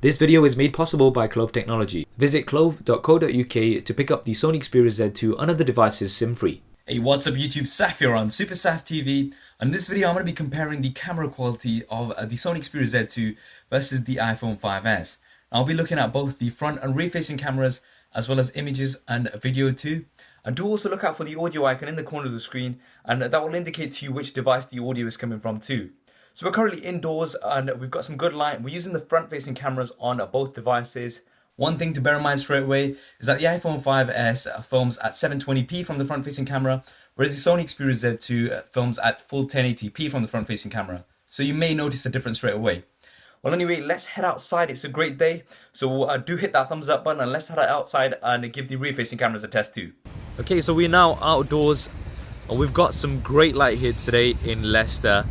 This video is made possible by Clove Technology. Visit clove.co.uk to pick up the Sony Xperia Z2 and other devices SIM-free. Hey, what's up YouTube? Saf here on Super Saf TV, and in this video I'm going to be comparing the camera quality of the Sony Xperia Z2 versus the iPhone 5S. I'll be looking at both the front and rear facing cameras as well as images and video too. And do also look out for the audio icon in the corner of the screen, and that will indicate to you which device the audio is coming from too. So we're currently indoors and we've got some good light. We're using the front facing cameras on both devices. One thing to bear in mind straight away is that the iPhone 5S films at 720p from the front facing camera, whereas the Sony Xperia Z2 films at full 1080p from the front facing camera. So you may notice a difference straight away. Well, anyway, let's head outside. It's a great day, so do hit that thumbs up button and let's head outside and give the rear facing cameras a test too. Okay, so we're now outdoors and we've got some great light here today in Leicester.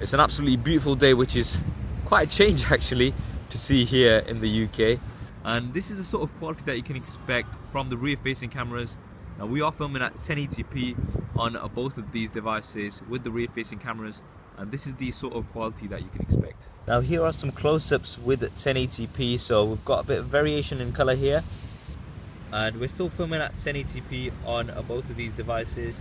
It's an absolutely beautiful day, which is quite a change actually to see here in the UK. And this is the sort of quality that you can expect from the rear facing cameras. Now we are filming at 1080p on both of these devices with the rear facing cameras, and this is the sort of quality that you can expect. Now here are some close-ups with 1080p, so we've got a bit of variation in color here. And we're still filming at 1080p on both of these devices.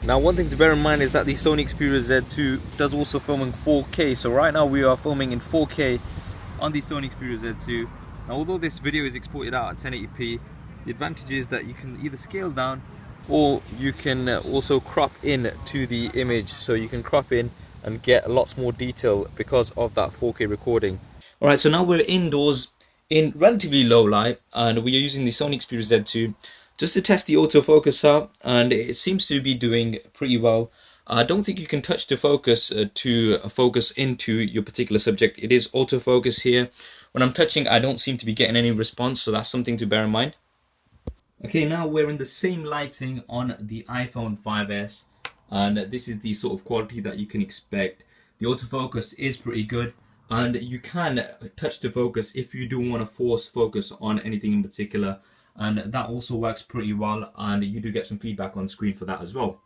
Now one thing to bear in mind is that the Sony Xperia Z2 does also film in 4K, so right now we are filming in 4K on the Sony Xperia Z2. Now although this video is exported out at 1080p, the advantage is that you can either scale down or you can also crop in to the image, so you can crop in and get lots more detail because of that 4K recording. Alright, so now we're indoors in relatively low light and we are using the Sony Xperia Z2 just to test the autofocus out, and it seems to be doing pretty well. I don't think you can touch the focus to focus into your particular subject. It is autofocus here. When I'm touching, I don't seem to be getting any response, so that's something to bear in mind. Okay, now we're in the same lighting on the iPhone 5S, and this is the sort of quality that you can expect. The autofocus is pretty good, and you can touch the focus if you do want to force focus on anything in particular, and that also works pretty well, and you do get some feedback on screen for that as well.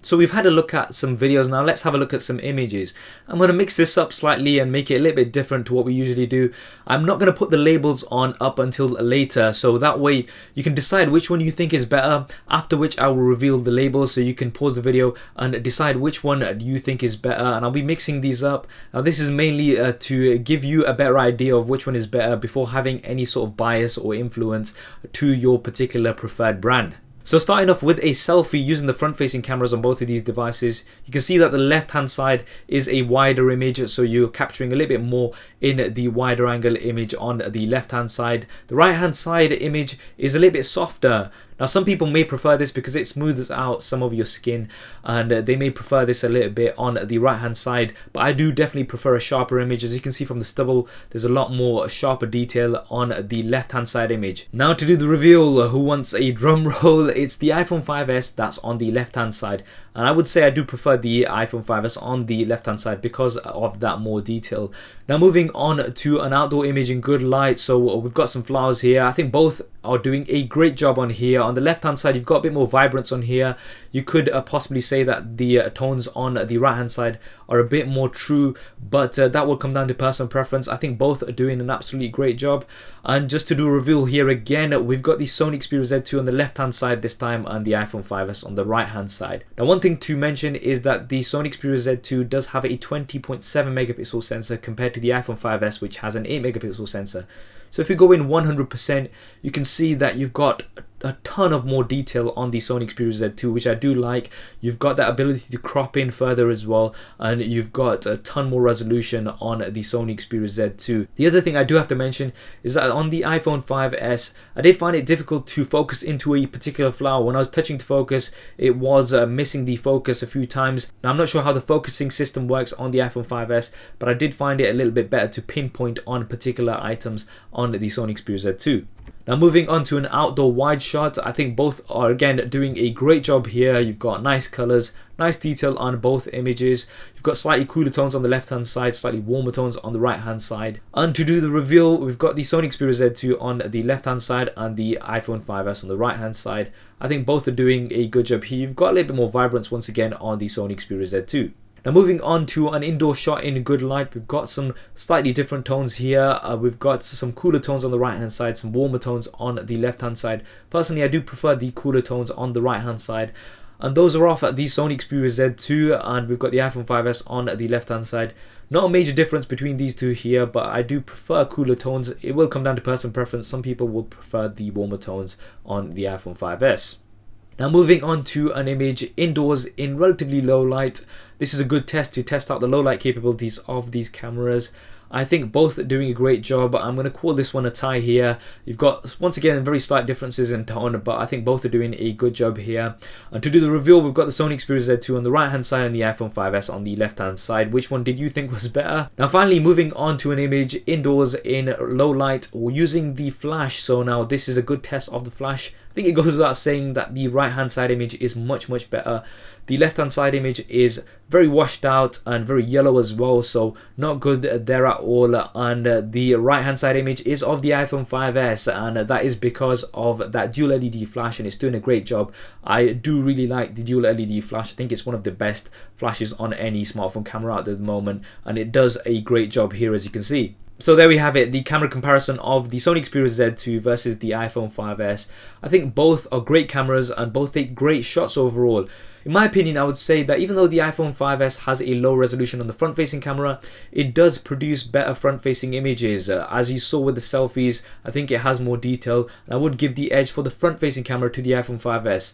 So we've had a look at some videos, now let's have a look at some images. I'm going to mix this up slightly and make it a little bit different to what we usually do. I'm not going to put the labels on up until later, so that way you can decide which one you think is better, after which I will reveal the labels, so you can pause the video and decide which one you think is better, and I'll be mixing these up. Now this is mainly to give you a better idea of which one is better before having any sort of bias or influence to your particular preferred brand. So starting off with a selfie using the front facing cameras on both of these devices, you can see that the left hand side is a wider image, so you're capturing a little bit more in the wider angle image on the left hand side. The right hand side image is a little bit softer. Now some people may prefer this because it smooths out some of your skin, and they may prefer this a little bit on the right hand side, but I do definitely prefer a sharper image. As you can see from the stubble, there's a lot more sharper detail on the left hand side image. Now to do the reveal, who wants a drum roll? It's the iPhone 5S that's on the left hand side, and I would say I do prefer the iPhone 5S on the left hand side because of that more detail. Now moving on to an outdoor image in good light, so we've got some flowers here. I think both are doing a great job on here. On the left hand side you've got a bit more vibrance on here. You could possibly say that the tones on the right hand side are a bit more true, but that will come down to personal preference. I think both are doing an absolutely great job. And just to do a reveal here again, we've got the Sony Xperia Z2 on the left hand side this time and the iPhone 5S on the right hand side. Now one thing to mention is that the Sony Xperia Z2 does have a 20.7 megapixel sensor compared to the iPhone 5S, which has an 8 megapixel sensor. So if you go in 100%, you can see that you've got a ton of more detail on the Sony Xperia Z2, which I do like. You've got that ability to crop in further as well, and you've got a ton more resolution on the Sony Xperia Z2. The other thing I do have to mention is that on the iPhone 5S, I did find it difficult to focus into a particular flower. When I was touching to focus, it was missing the focus a few times. Now I'm not sure how the focusing system works on the iPhone 5S, but I did find it a little bit better to pinpoint on particular items on the Sony Xperia Z2. Now moving on to an outdoor wide shot, I think both are again doing a great job here. You've got nice colors, nice detail on both images. You've got slightly cooler tones on the left hand side, slightly warmer tones on the right hand side. And to do the reveal, we've got the Sony Xperia Z2 on the left hand side and the iPhone 5S on the right hand side. I think both are doing a good job here. You've got a little bit more vibrance once again on the Sony Xperia Z2. Now moving on to an indoor shot in good light, we've got some slightly different tones here. We've got some cooler tones on the right hand side, some warmer tones on the left hand side. Personally, I do prefer the cooler tones on the right hand side. And those are off at the Sony Xperia Z2, and we've got the iPhone 5S on the left hand side. Not a major difference between these two here, but I do prefer cooler tones. It will come down to personal preference. Some people will prefer the warmer tones on the iPhone 5S. Now moving on to an image indoors in relatively low light. This is a good test to test out the low light capabilities of these cameras. I think both are doing a great job. I'm going to call this one a tie here. You've got, once again, very slight differences in tone, but I think both are doing a good job here. And to do the reveal, we've got the Sony Xperia Z2 on the right hand side and the iPhone 5S on the left hand side. Which one did you think was better? Now finally, moving on to an image indoors in low light using the flash. So now this is a good test of the flash. I think it goes without saying that the right hand side image is much better. The left hand side image is very washed out and very yellow as well, so not good there at all. And the right hand side image is of the iPhone 5S, and that is because of that dual LED flash, and it's doing a great job. I do really like the dual LED flash. I think it's one of the best flashes on any smartphone camera at the moment, and it does a great job here, as you can see. So there we have it, the camera comparison of the Sony Xperia Z2 versus the iPhone 5S. I think both are great cameras and both take great shots overall. In my opinion, I would say that even though the iPhone 5S has a low resolution on the front-facing camera, it does produce better front-facing images. As you saw with the selfies, I think it has more detail, and I would give the edge for the front-facing camera to the iPhone 5S.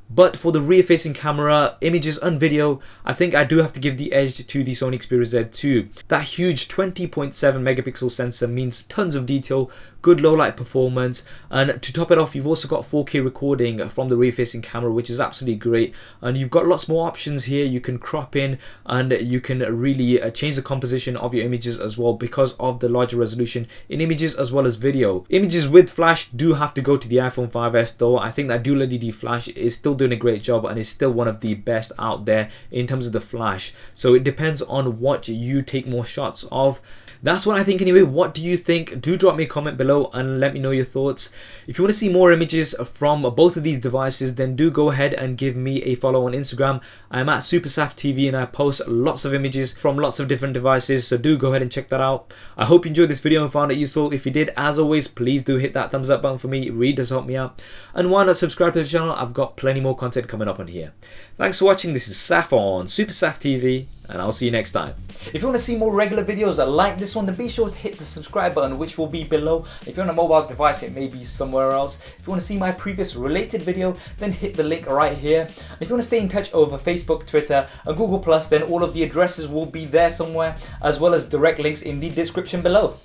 But for the rear-facing camera, images and video, I think I do have to give the edge to the Sony Xperia Z2. That huge 20.7 megapixel sensor means tons of detail, good low light performance, and to top it off, you've also got 4K recording from the rear-facing camera, which is absolutely great. And you've got lots more options here. You can crop in and you can really change the composition of your images as well because of the larger resolution in images as well as video. Images with flash do have to go to the iPhone 5S though. I think that dual LED flash is still doing a great job and is still one of the best out there in terms of the flash. So it depends on what you take more shots of. That's what I think anyway. What do you think? Do drop me a comment below and let me know your thoughts. If you want to see more images from both of these devices, then do go ahead and give me a follow on Instagram. I'm at SuperSaftTV and I post lots of images from lots of different devices, so do go ahead and check that out. I hope you enjoyed this video and found it useful. If you did, as always, please do hit that thumbs up button for me. It really does help me out. And why not subscribe to the channel? I've got plenty more content coming up on here. Thanks for watching. This is Saf on SuperSaftTV, and I'll see you next time. If you want to see more regular videos like this one, then be sure to hit the subscribe button, which will be below. If you're on a mobile device, it may be somewhere else. If you want to see my previous related video, then hit the link right here. If you want to stay in touch over Facebook, Twitter and Google+, then all of the addresses will be there somewhere, as well as direct links in the description below.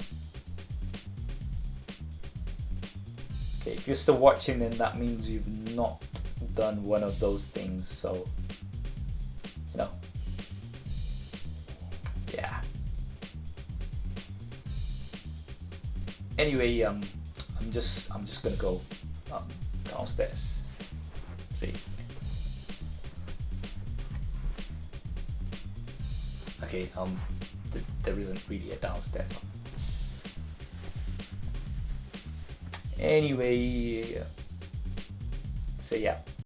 Okay, if you're still watching, then that means you've not done one of those things, so you know. Yeah. Anyway, I'm just gonna go downstairs. See. Okay. There isn't really a downstairs. Anyway. So yeah.